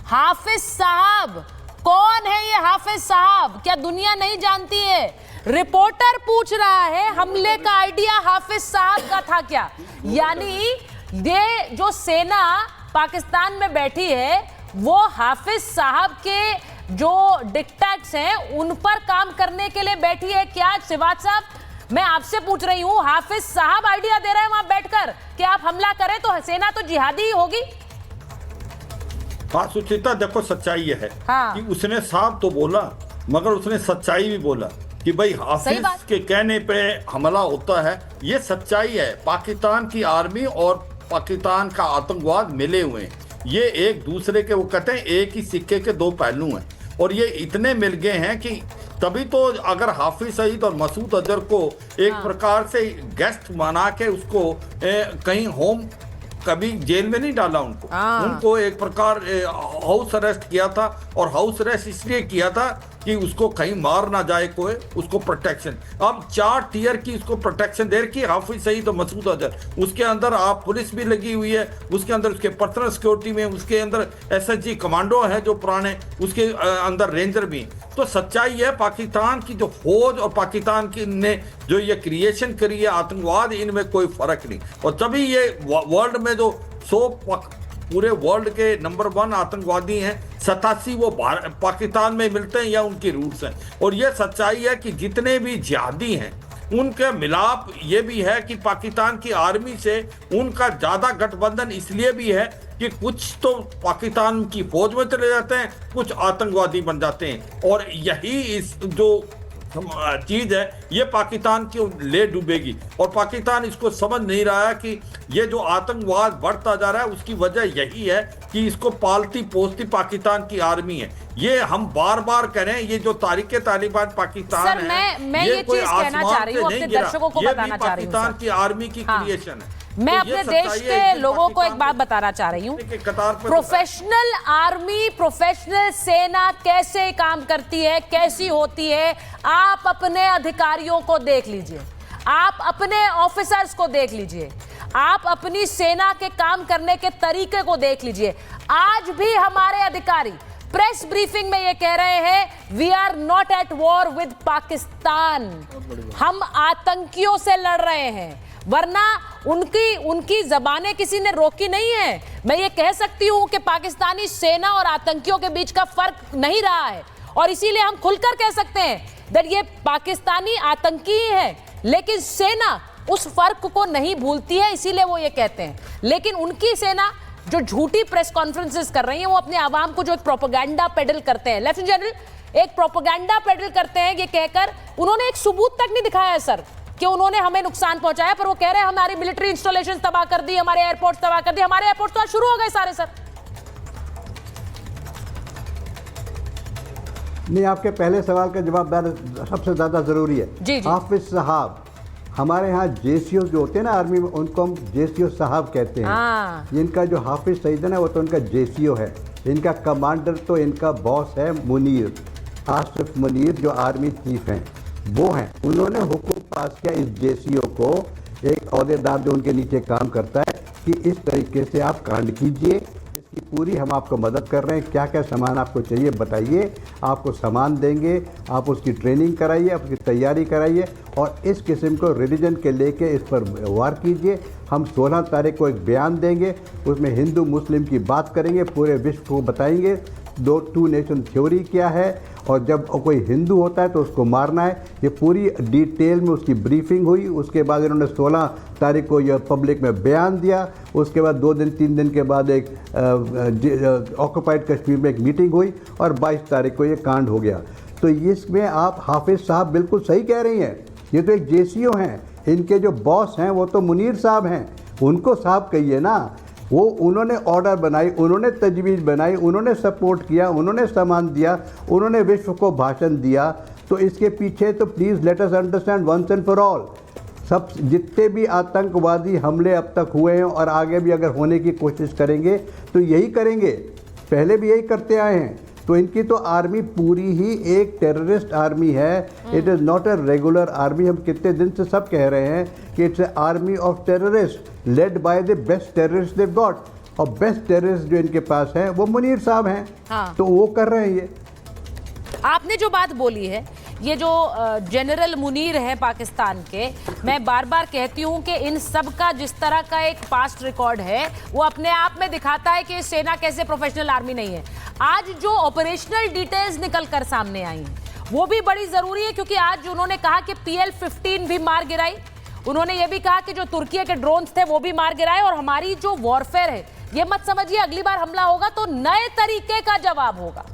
हाफिज साहब कौन है? ये हाफिज साहब क्या दुनिया नहीं जानती है? रिपोर्टर पूछ रहा है हमले का आइडिया हाफिज साहब का था क्या? यानी ये जो सेना पाकिस्तान में बैठी है वो हाफिज साहब के जो डिक्टेट्स हैं उन पर काम करने के लिए बैठी है क्या? सिवाच साहब, मैं आपसे पूछ रही हूं, हाफिज साहब आइडिया दे रहे हैं वहां बैठकर कि आप हमला करें तो सेना तो जिहादी ही होगी। हाँ सुचिता, देखो सच्चाई ये है कि उसने साहब तो बोला, मगर उसने सच्चाई भी बोला कि भाई हाफिज के कहने पे हमला होता है। ये सच्चाई है। पाकिस्तान की आर्मी और पाकिस्तान का आतंकवाद मिले हुए हैं। ये एक दूसरे के, वो कहते हैं एक ही सिक्के के 2 पहलू हैं, और ये इतने मिल गए हैं कि तभी तो अगर हाफिज सईद और मसूद अजहर को एक प्रकार से गेस्ट बना के उसको कहीं होम, कभी जेल में नहीं डाला उनको एक प्रकार हाउस अरेस्ट किया था। और हाउस अरेस्ट इसलिए किया था कि उसको कहीं मार ना जाए कोई, उसको प्रोटेक्शन। अब 4 टियर की उसको प्रोटेक्शन दे रखी है हाफिज सईद और मसूद अजहर। उसके अंदर आप पुलिस भी लगी हुई है, उसके अंदर उसके पर्सनल सिक्योरिटी में, उसके अंदर एसएसजी कमांडो है जो पुराने, उसके अंदर रेंजर भी। तो सच्चाई है पाकिस्तान की जो फौज और पाकिस्तान की ने जो ये क्रिएशन करी है आतंकवाद, इनमें कोई फर्क नहीं। और तभी ये वर्ल्ड में जो 100 पूरे वर्ल्ड के नंबर 1 आतंकवादी हैं, 87 वो पाकिस्तान में मिलते हैं या उनकी रूट्स हैं। और ये सच्चाई है कि जितने भी जिहादी हैं उनका मिलाप ये भी है कि पाकिस्तान की आर्मी से उनका ज्यादा गठबंधन इसलिए भी है कि कुछ तो पाकिस्तान की फौज में चले जाते हैं, कुछ आतंकवादी बन जाते हैं। और यही इस जो चीज है ये पाकिस्तान की ले डूबेगी। और पाकिस्तान इसको समझ नहीं रहा है कि ये जो आतंकवाद बढ़ता जा रहा है उसकी वजह यही है कि इसको पालती पोसती पाकिस्तान की आर्मी है। ये हम बार बार कह रहे हैं, ये जो तारीखे तालिबान पाकिस्तान है, मैं ये चीज कहना चाह रही हूँ, अपने दर्शकों को बताना चाह रही हूँ, पाकिस्तान की आर्मी की क्रिएशन है। मैं अपने देश के लोगों को एक बात बताना चाह रही हूँ, प्रोफेशनल आर्मी, प्रोफेशनल सेना कैसे काम करती है, कैसी होती है, आप अपने अधिकारियों को देख लीजिए, आप अपने ऑफिसर्स को देख लीजिए, आप अपनी सेना के काम करने के तरीके को देख लीजिए। आज भी हमारे अधिकारी प्रेस ब्रीफिंग में ये कह रहे हैं we are not at war with Pakistan, हम आतंकियों से लड़ रहे हैं, वरना उनकी जबानें किसी ने रोकी नहीं है। मैं ये कह सकती हूं कि पाकिस्तानी सेना और आतंकियों के बीच का फर्क नहीं रहा है, और इसीलिए हम खुलकर कह सकते हैं दैट ये पाकिस्तानी आतंकी है, लेकिन सेना उस फर्क को नहीं भूलती है, इसीलिए वो ये कहते हैं। लेकिन उनकी सेना जो झूठी प्रेस कॉन्फ्रेंसेस कर रही है, वो अपने आवाम को जो एक प्रोपेगेंडा पेडल करते हैं, लेफ्टिनेंट जनरल एक प्रोपेगेंडा पेडल करते हैं, ये कहकर उन्होंने एक सबूत तक नहीं दिखाया है सर कि उन्होंने हमें नुकसान पहुंचाया, पर वो कह रहे हैं हमारी मिलिट्री इंस्टॉलेशन तबाह कर दी, हमारे एयरपोर्ट तबाह कर दी। हमारे एयरपोर्ट तो आज शुरू हो गए सारे सर। नहीं, आपके पहले सवाल का जवाब सबसे ज्यादा जरूरी है। जी जी। हाफिज साहब, हमारे यहाँ जेसीओ जो होते हैं ना आर्मी में, उनको हम जेसीओ साहब कहते हैं। इनका जो हाफिज सईद है ना, वो तो उनका जेसीओ है। इनका कमांडर तो इनका बॉस है मुनीर, आसिफ मुनीर, जो आर्मी चीफ हैं, वो हैं। उन्होंने हुक्म पास किया इस जेसीओ को, एक अहदेदार जो उनके नीचे काम करता है, कि इस तरीके से आप कांड कीजिए, इसकी पूरी हम आपको मदद कर रहे हैं, क्या क्या सामान आपको चाहिए बताइए, आपको सामान देंगे, आप उसकी ट्रेनिंग कराइए, आप उसकी तैयारी कराइए, और इस किस्म को रिलीजन के लेके इस पर वार कीजिए। हम 16 तारीख को एक बयान देंगे, उसमें हिंदू मुस्लिम की बात करेंगे, पूरे विश्व को बताएंगे टू नेशन थ्योरी क्या है, और जब कोई हिंदू होता है तो उसको मारना है। ये पूरी डिटेल में उसकी ब्रीफिंग हुई। उसके बाद इन्होंने 16 तारीख को यह पब्लिक में बयान दिया। उसके बाद 2-3 दिन के बाद एक ऑक्युपाइड कश्मीर में एक मीटिंग हुई, और 22 तारीख को ये कांड हो गया। तो इसमें आप हाफिज साहब बिल्कुल सही कह रही हैं, ये तो एक जेसीओ हैं, इनके जो बॉस हैं वो तो मुनीर साहब हैं, उनको साहब कहिए ना। वो उन्होंने ऑर्डर बनाई, उन्होंने तजवीज़ बनाई, उन्होंने सपोर्ट किया, उन्होंने सामान दिया, उन्होंने विश्व को भाषण दिया। तो इसके पीछे तो please let us understand once and for all, सब जितने भी आतंकवादी हमले अब तक हुए हैं और आगे भी अगर होने की कोशिश करेंगे तो यही करेंगे, पहले भी यही करते आए हैं। तो इनकी तो आर्मी पूरी ही एक टेररिस्ट आर्मी है। It is not a regular army. हम कितने दिन से सब कह रहे हैं कि it's a army of terrorist led by the best terrorist they got, और बेस्ट टेररिस्ट जो इनके पास हैं वो मुनीर साहब हैं। तो वो कर रहे हैं ये। आपने जो बात बोली है, ये जो जनरल मुनीर है पाकिस्तान के, मैं बार बार कहती हूं कि इन सब का जिस तरह का एक पास्ट रिकॉर्ड है, वो अपने आप में दिखाता है कि सेना कैसे प्रोफेशनल आर्मी नहीं है। आज जो ऑपरेशनल डिटेल्स निकल कर सामने आई हैं, वो भी बड़ी जरूरी है, क्योंकि आज उन्होंने कहा कि PL-15 भी मार गिराई। उन्होंने ये भी कहा कि जो तुर्की के ड्रोन्स थे वो भी मार गिराए। और हमारी जो वॉरफेयर है, ये मत समझिए अगली बार हमला होगा तो नए तरीके का जवाब होगा,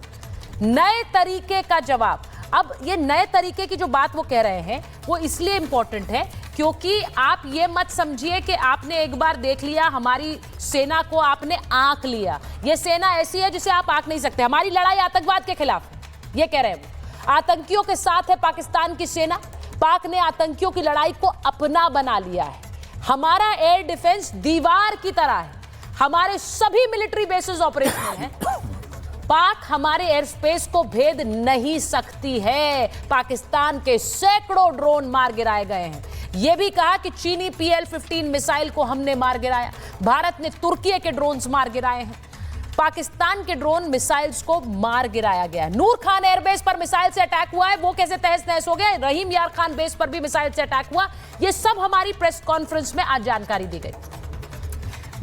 नए तरीके का जवाब। अब ये नए तरीके की जो बात वो कह रहे हैं, वो इसलिए इंपॉर्टेंट है क्योंकि आप ये मत समझिए कि आपने एक बार देख लिया, हमारी सेना को आपने आंक लिया। ये सेना ऐसी है जिसे आप आंक नहीं सकते। हमारी लड़ाई आतंकवाद के खिलाफ है, ये कह रहे हैं वो। आतंकियों के साथ है पाकिस्तान की सेना। पाक ने आतंकियों की लड़ाई को अपना बना लिया है। हमारा एयर डिफेंस दीवार की तरह है। हमारे सभी मिलिट्री बेसेस ऑपरेशनल हैं। पाक हमारे एयर स्पेस को भेद नहीं सकती है। पाकिस्तान के सैकड़ों ड्रोन मार गिराए गए हैं। यह भी कहा कि चीनी PL-15 मिसाइल को हमने मार गिराया। भारत ने तुर्की के ड्रोन्स मार गिराए हैं। पाकिस्तान के ड्रोन मिसाइल्स को मार गिराया गया। नूर खान एयरबेस पर मिसाइल से अटैक हुआ है, वो कैसे तहस नहस हो गया। रहीम यार खान बेस पर भी मिसाइल से अटैक हुआ। यह सब हमारी प्रेस कॉन्फ्रेंस में आज जानकारी दी गई।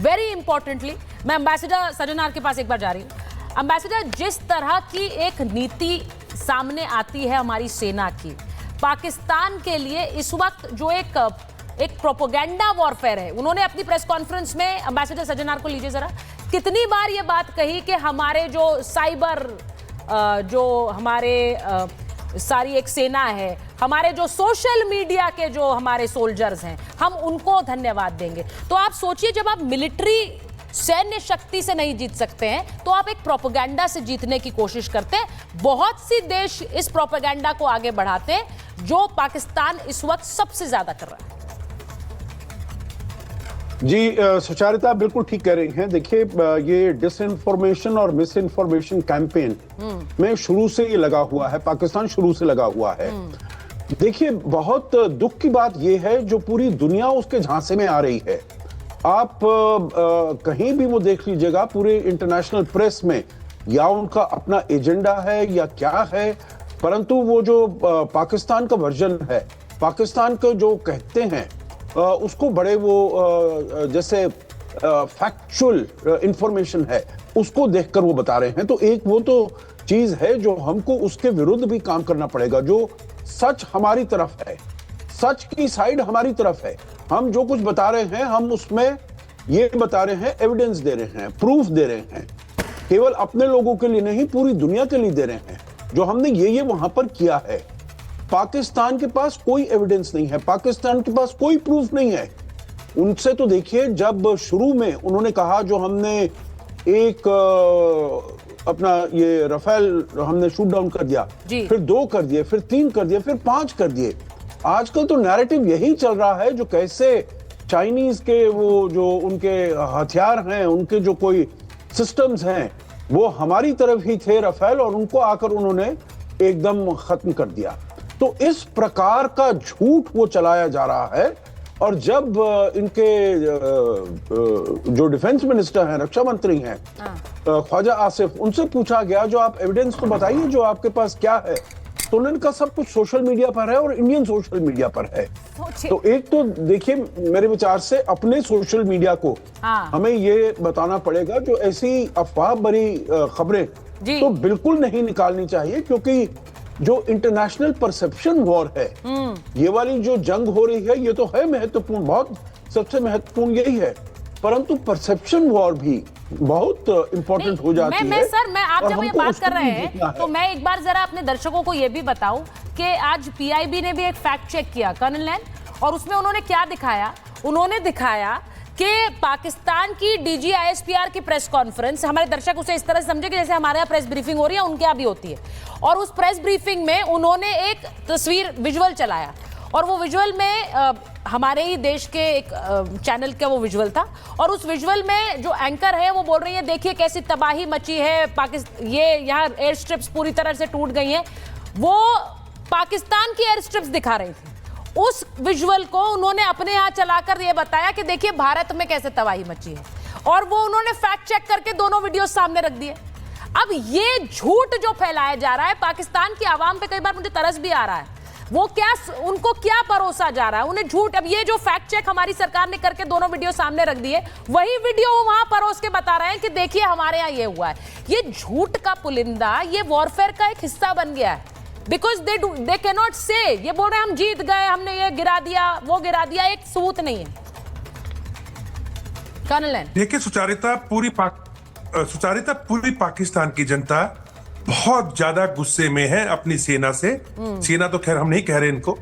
वेरी इंपॉर्टेंटली, मैं एम्बेसडर सजनार के पास एक बार जा रही हूं। एम्बेसडर, जिस तरह की एक नीति सामने आती है हमारी सेना की, पाकिस्तान के लिए इस वक्त जो एक प्रोपेगेंडा वॉरफेयर है, उन्होंने अपनी प्रेस कॉन्फ्रेंस में, एम्बेसडर सजनार को लीजिए जरा, कितनी बार ये बात कही कि हमारे जो साइबर जो हमारे सारी एक सेना है, हमारे जो सोशल मीडिया के जो हमारे सोल्जर्स हैं, हम उनको धन्यवाद देंगे। तो आप सोचिए, जब आप मिलिट्री सैन्य शक्ति से नहीं जीत सकते हैं तो आप एक प्रोपेगेंडा से जीतने की कोशिश करते हैं। बहुत सी देश इस प्रोपेगेंडा को आगे बढ़ाते हैं, जो पाकिस्तान इस वक्त सबसे ज्यादा कर रहा है। जी सुचारिता बिल्कुल ठीक कह रही हैं। देखिए, ये डिसइंफॉर्मेशन और मिस इन्फॉर्मेशन कैंपेन में शुरू से ये लगा हुआ है, पाकिस्तान शुरू से लगा हुआ है। देखिए, बहुत दुख की बात यह है जो पूरी दुनिया उसके झांसे में आ रही है। आप कहीं भी वो देख लीजिएगा, पूरे इंटरनेशनल प्रेस में, या उनका अपना एजेंडा है या क्या है, परंतु वो जो पाकिस्तान का वर्जन है, पाकिस्तान को जो कहते हैं, उसको बड़े वो जैसे फैक्चुअल इंफॉर्मेशन है, उसको देखकर वो बता रहे हैं। तो एक वो तो चीज है जो हमको उसके विरुद्ध भी काम करना पड़ेगा। जो सच हमारी तरफ है, सच की साइड हमारी तरफ है। हम जो कुछ बता रहे हैं हम उसमें ये बता रहे हैं, एविडेंस दे रहे हैं, प्रूफ दे रहे हैं, केवल अपने लोगों के लिए नहीं पूरी दुनिया के लिए दे रहे हैं जो हमने ये वहां पर किया है। पाकिस्तान के पास कोई एविडेंस नहीं है, पाकिस्तान के पास कोई प्रूफ नहीं है। उनसे तो देखिए, जब शुरू में उन्होंने कहा जो हमने एक अपना ये राफेल हमने शूट डाउन कर दिया, फिर 2 कर दिए, फिर 3 कर दिए, फिर 5 कर दिए। आजकल तो नैरेटिव यही चल रहा है जो कैसे चाइनीज के वो जो उनके हथियार हैं, उनके जो कोई सिस्टम्स हैं वो हमारी तरफ ही थे राफेल, और उनको आकर उन्होंने एकदम खत्म कर दिया। तो इस प्रकार का झूठ वो चलाया जा रहा है। और जब इनके जो डिफेंस मिनिस्टर हैं, रक्षा मंत्री हैं ख्वाजा आसिफ, उनसे पूछा गया जो आप एविडेंस तो बताइए जो आपके पास क्या है, तो उन्होंने कहा सब कुछ सोशल मीडिया पर है और इंडियन सोशल मीडिया पर है। तो एक तो देखिए, मेरे विचार से अपने सोशल मीडिया को हमें ये बताना पड़ेगा जो ऐसी अफवाह भरी खबरें तो बिल्कुल नहीं निकालनी चाहिए, क्योंकि जो इंटरनेशनल परसेप्शन वॉर है, ये वाली जो जंग हो रही है, ये तो है महत्वपूर्ण, बहुत सबसे महत्वपूर्ण यही है, परंतु परसेप्शन वॉर भी बहुत इंपॉर्टेंट हो जाती है। सर, मैं आप जब ये बात कर रहे हैं तो मैं एक बार जरा अपने दर्शकों को ये भी बताऊं कि आज पीआईबी ने भी एक फैक्ट चेक किया कर्नल लैन, और उसमें उन्होंने क्या दिखाया, उन्होंने दिखाया कि पाकिस्तान की डीजी आईएसपीआर की प्रेस कॉन्फ्रेंस, हमारे दर्शक उसे इस तरह से समझे कि जैसे हमारे यहाँ प्रेस ब्रीफिंग हो रही है उनके यहाँ भी होती है, और उस प्रेस ब्रीफिंग में उन्होंने एक तस्वीर विजुअल चलाया, और वो विजुअल में हमारे ही देश के एक चैनल का वो विजुअल था, और उस विजुअल में जो एंकर है वो बोल रही है देखिए कैसी तबाही मची है, पाकिस्तान ये यहाँ एयर स्ट्रिप्स पूरी तरह से टूट गई हैं। वो पाकिस्तान की एयर स्ट्रिप्स दिखा रही थी। उस विजुअल को उन्होंने अपने यहाँ चलाकर ये बताया कि देखिए भारत में कैसे तबाही मची है, और वो उन्होंने फैक्ट चेक करके दोनों वीडियो सामने रख दिए। अब ये झूठ जो फैलाया जा रहा है, पाकिस्तान की आवाम पे कई बार मुझे तरस भी आ रहा है, वो क्या उनको क्या परोसा जा रहा है, उन्हें झूठ। अब ये जो फैक्ट चेक हमारी सरकार ने करके दोनों वीडियो सामने रख दिए, वही वीडियो वो वहां परोस के बता रहे हैं कि देखिए हमारे यहाँ ये हुआ है। ये झूठ का पुलिंदा ये वॉरफेयर का एक हिस्सा बन गया है, बिकॉज दे कैन नॉट से, ये बोल रहे हैं हम जीत गए, हमने ये गिरा दिया, वो गिरा दिया, एक सबूत नहीं है। कर्नल लैन, देखिए, सुचारिता पूरी पाकिस्तान की जनता बहुत ज्यादा गुस्से में है अपनी सेना से। सेना तो खैर हम नहीं कह रहे इनको,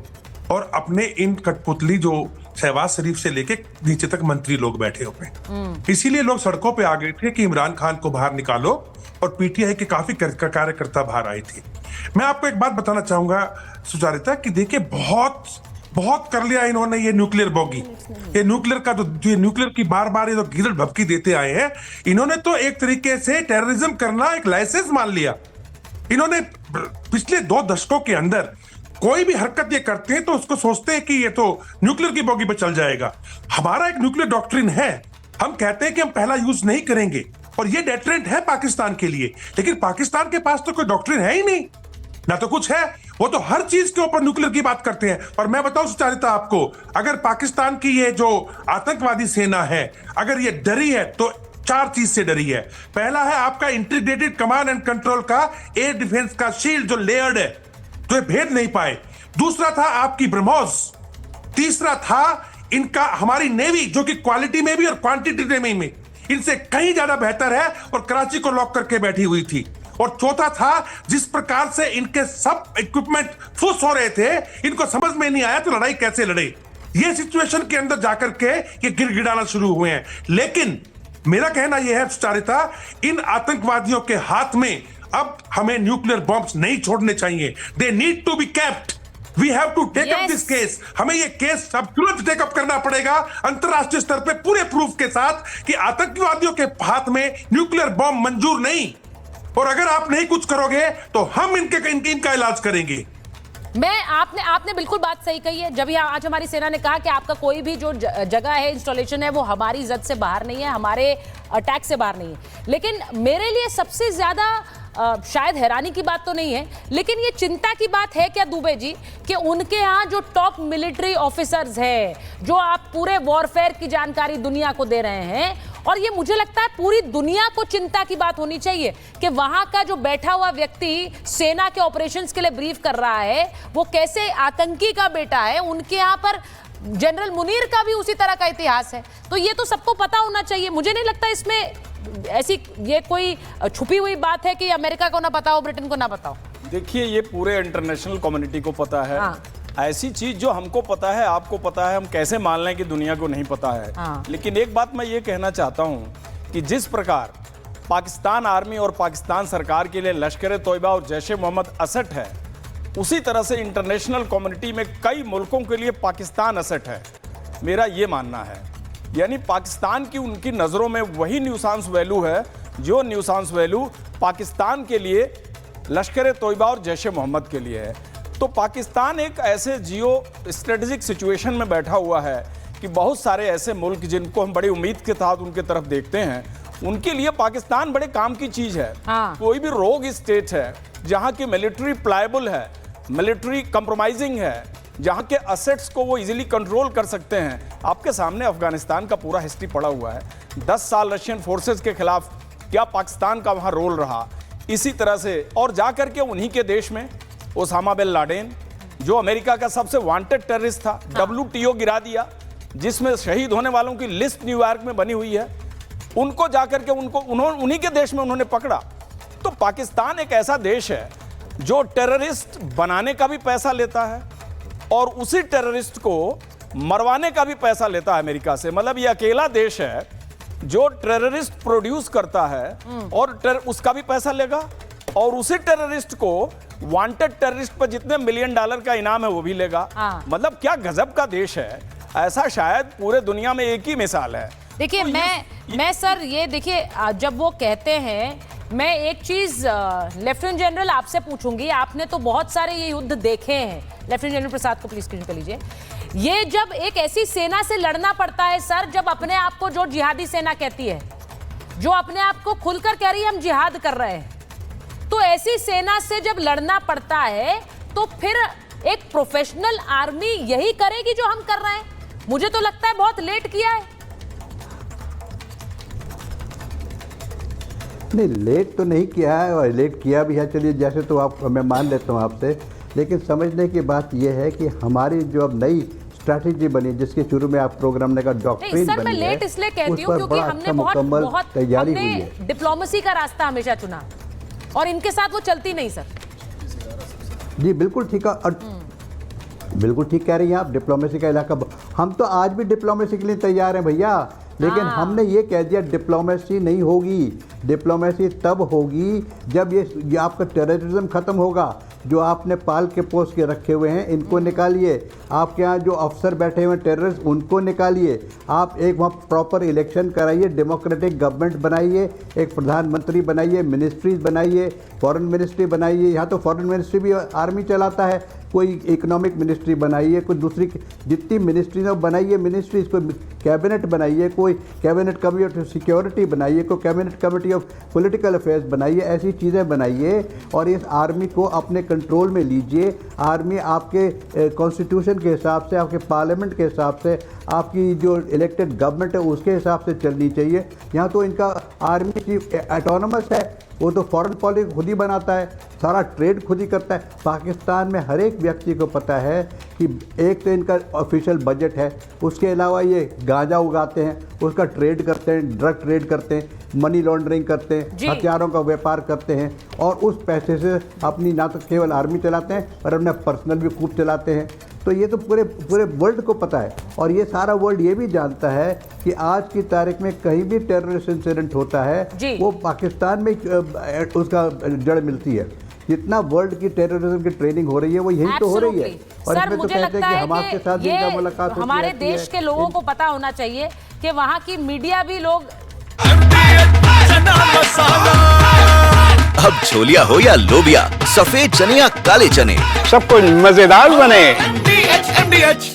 और अपने इन कठपुतली जो शहबाज शरीफ से लेके नीचे तक मंत्री लोग बैठे हुए हैं। इसीलिए लोग सड़कों पे आ गए थे कि इमरान खान को बाहर निकालो, और पीटीआई के काफी कार्यकर्ता बाहर आई थी। मैं आपको एक बात बताना चाहूंगा सुचारिता कि देखिए, बहुत कर लिया इन्होंने ये न्यूक्लियर बोगी, ये न्यूक्लियर का जो न्यूक्लियर की बार ये तो गिरट भपकी देते आए हैं। इन्होंने तो एक तरीके से टेररिज्म करना एक लाइसेंस मान लिया। इन्होंने पिछले 2 दशकों के अंदर कोई भी हरकत ये करते हैं तो उसको सोचते हैं कि ये तो न्यूक्लियर की बोगी पे चल जाएगा। हमारा एक न्यूक्लियर डॉक्ट्रिन है, हम कहते हैं कि हम पहला यूज नहीं करेंगे, और ये डेटरेंट है पाकिस्तान के लिए। लेकिन पाकिस्तान के पास तो कोई डॉक्ट्रिन है ही नहीं, ना तो कुछ है, वो तो हर चीज के ऊपर न्यूक्लियर की बात करते हैं। और मैं बताऊं सुचारिता आपको, अगर पाकिस्तान की ये जो आतंकवादी सेना है अगर ये डरी है तो 4 चीज से डरी है। पहला है आपका इंटीग्रेटेड कमांड एंड कंट्रोल का एयर डिफेंस का शील्ड जो लेयर्ड है, तो ये भेद नहीं पाए। दूसरा था आपकी ब्रह्मोस। तीसरा था इनका हमारी नेवी जो कि क्वालिटी में भी और क्वांटिटी में इनसे कहीं ज्यादा बेहतर है और कराची को लॉक करके बैठी हुई थी। और चौथा था जिस प्रकार से इनके सब इक्विपमेंट फुस हो रहे थे, इनको समझ में नहीं आया तो लड़ाई कैसे लड़े। ये सिचुएशन के अंदर जाकर के ये गिड़गिड़ाना शुरू हुए हैं। लेकिन मेरा कहना यह है सुचारिता, इन आतंकवादियों के हाथ में अब हमें न्यूक्लियर बॉम्ब्स नहीं छोड़ने चाहिए। They need to be kept. We have to take up this case. हमें ये केस अब तुरंत टेकअप करना पड़ेगा अंतरराष्ट्रीय स्तर पे पूरे प्रूफ के साथ कि आतंकवादियों के हाथ में न्यूक्लियर बॉम्ब मंजूर नहीं, और अगर आप नहीं कुछ करोगे तो हम इनका इलाज करेंगे। मैं आपने बिल्कुल बात सही कही है। जब आज हमारी सेना ने कहा कि आपका कोई भी जो जगह है, इंस्टॉलेशन है, वो हमारी इज्जत से बाहर नहीं है, हमारे अटैक से बाहर नहीं है। लेकिन मेरे लिए सबसे ज्यादा शायद हैरानी की बात तो नहीं है, लेकिन ये चिंता की बात है क्या दुबे जी कि उनके यहाँ जो टॉप मिलिट्री ऑफिसर्स हैं, जो आप पूरे वॉरफेयर की जानकारी दुनिया को दे रहे हैं, और ये मुझे लगता है पूरी दुनिया को चिंता की बात होनी चाहिए कि वहां का जो बैठा हुआ व्यक्ति सेना के ऑपरेशंस के लिए ब्रीफ कर रहा है वो कैसे आतंकी का बेटा है। उनके यहाँ पर जनरल मुनीर का भी उसी तरह का इतिहास है, तो ये तो सबको पता होना चाहिए। मुझे नहीं लगता इसमें ऐसी ये कोई छुपी हुई बात है कि अमेरिका को ना पता हो, ब्रिटेन को ना पता हो। देखिए, ये पूरे इंटरनेशनल कम्युनिटी को पता है। हाँ। ऐसी चीज जो हमको पता है, आपको पता है, हम कैसे मान लें कि दुनिया को नहीं पता है। हाँ। लेकिन एक बात मैं ये कहना चाहता हूं कि जिस प्रकार पाकिस्तान आर्मी और पाकिस्तान सरकार के लिए लश्कर तोयबा और जैश ए मोहम्मद असट है, उसी तरह से इंटरनेशनल कम्युनिटी में कई मुल्कों के लिए पाकिस्तान असट है, मेरा ये मानना है। यानी पाकिस्तान की उनकी नज़रों में वही न्यूसांस वैल्यू है जो न्यूसांस वैल्यू पाकिस्तान के लिए लश्कर तोयबा और जैश ए मोहम्मद के लिए है। तो पाकिस्तान एक ऐसे जियो स्ट्रेटेजिक सिचुएशन में बैठा हुआ है कि बहुत सारे ऐसे मुल्क जिनको हम बड़ी उम्मीद के साथ उनके तरफ देखते हैं, उनके लिए पाकिस्तान बड़े काम की चीज़ है। हाँ। कोई भी रोग स्टेट है जहाँ की मिलिट्री प्लायबल है, मिलिट्री कंप्रोमाइजिंग है, जहाँ के असेट्स को वो इजीली कंट्रोल कर सकते हैं। आपके सामने अफगानिस्तान का पूरा हिस्ट्री पड़ा हुआ है। 10 साल रशियन फोर्सेस के खिलाफ क्या पाकिस्तान का वहाँ रोल रहा, इसी तरह से और जा कर के उन्हीं के देश में ओसामा बिन लादेन जो अमेरिका का सबसे वांटेड टेररिस्ट था, WTO गिरा दिया, जिसमें शहीद होने वालों की लिस्ट न्यूयॉर्क में बनी हुई है। उनको जाकर के उन्हीं के देश में उन्होंने पकड़ा। तो पाकिस्तान एक ऐसा देश है जो टेररिस्ट बनाने का भी पैसा लेता है और उसी टेररिस्ट को मरवाने का भी पैसा लेता है अमेरिका से। मतलब ये अकेला देश है जो टेररिस्ट प्रोड्यूस करता है और उसका भी पैसा लेगा और उसी टेररिस्ट को वांटेड टेररिस्ट पर जितने $1 मिलियन का इनाम है वो भी लेगा। मतलब क्या गजब का देश है। ऐसा शायद पूरे दुनिया में एक ही मिसाल है। देखिए, मैं सर ये देखिए, जब वो कहते हैं, मैं एक चीज लेफ्टिनेंट जनरल आपसे पूछूंगी, आपने तो बहुत सारे ये युद्ध देखे हैं। लेफ्टिनेंट जनरल प्रसाद को प्लीज स्क्रीन पर लीजिए। ये जब एक ऐसी सेना से लड़ना पड़ता है सर, जब अपने आप को जो जिहादी सेना कहती है, जो अपने आप को खुलकर कह रही है हम जिहाद कर रहे हैं, तो ऐसी सेना से जब लड़ना पड़ता है तो फिर एक प्रोफेशनल आर्मी यही करेगी जो हम कर रहे हैं। मुझे तो लगता है बहुत लेट किया है। नहीं, लेट तो नहीं किया है, और लेट किया भी है, चलिए जैसे तो आप मैं मान लेता हूँ आपसे, लेकिन समझने की बात यह है कि हमारी जो अब नई स्ट्रैटेजी बनी, जिसके शुरू में आप प्रोग्राम ने का डॉक्ट्रिन बनी है, मैं लेट इसलिए कहती हूँ क्योंकि हमने बहुत तैयारी हुई है। डिप्लोमेसी का रास्ता हमेशा चुना और इनके साथ वो चलती नहीं सर। जी बिल्कुल ठीक है, और बिल्कुल ठीक कह रही हैं आप। डिप्लोमेसी का इलाका, हम तो आज भी डिप्लोमेसी के लिए तैयार हैं भैया, लेकिन हमने ये कह दिया डिप्लोमेसी नहीं होगी। डिप्लोमेसी तब होगी जब ये आपका टेररिज्म खत्म होगा। जो आपने पाल के पोस्ट के रखे हुए हैं इनको निकालिए, आपके यहाँ जो अफसर बैठे हुए हैं टेररिस्ट उनको निकालिए, आप एक वहाँ प्रॉपर इलेक्शन कराइए, डेमोक्रेटिक गवर्नमेंट बनाइए, एक प्रधानमंत्री बनाइए, मिनिस्ट्रीज बनाइए, फॉरेन मिनिस्ट्री बनाइए। यहाँ तो फॉरेन मिनिस्ट्री भी आर्मी चलाता है, कोई इकोनॉमिक मिनिस्ट्री बनाइए, कोई दूसरी जितनी मिनिस्ट्री है बनाइए मिनिस्ट्रीज, कोई कैबिनेट बनाइए, कोई कैबिनेट कमिटी ऑफ सिक्योरिटी बनाइए, कोई cabinet committee of political affairs बनाइए, ऐसी चीज़ें बनाइए और इस आर्मी को अपने कंट्रोल में लीजिए। आर्मी आपके कॉन्स्टिट्यूशन के हिसाब से, आपके पार्लियामेंट के हिसाब से, आपकी जो इलेक्टेड गवर्नमेंट है उसके हिसाब से चलनी चाहिए। यहाँ तो इनका आर्मी चीफ ऑटोनमस है, वो तो फॉरेन पॉलिसी खुद ही बनाता है, सारा ट्रेड खुद ही करता है। पाकिस्तान में हर एक व्यक्ति को पता है कि एक तो इनका ऑफिशियल बजट है, उसके अलावा ये गांजा उगाते हैं, उसका ट्रेड करते हैं, ड्रग ट्रेड करते हैं, मनी लॉन्ड्रिंग करते हैं, हथियारों का व्यापार करते हैं और उस पैसे से अपनी ना तो केवल आर्मी चलाते हैं और अपना पर्सनल भी खूब चलाते हैं। तो ये तो पूरे वर्ल्ड को पता है और ये सारा वर्ल्ड ये भी जानता है कि आज की तारीख में कहीं भी टेररिस्ट इंसिडेंट होता है वो पाकिस्तान में उसका जड़ मिलती है। जितना वर्ल्ड की टेररिज्म की ट्रेनिंग हो रही है वो यही तो हो रही है। और सर, इसमें तो मुझे कहते हैं कि हमारे साथ जिनका मुलाकात होती हमारे देश के लोगों को पता होना चाहिए कि वहाँ की मीडिया भी लोग अब छोलिया हो या लोबिया, सफेद चने या काले चने, सब कुछ मजेदार बने। MDH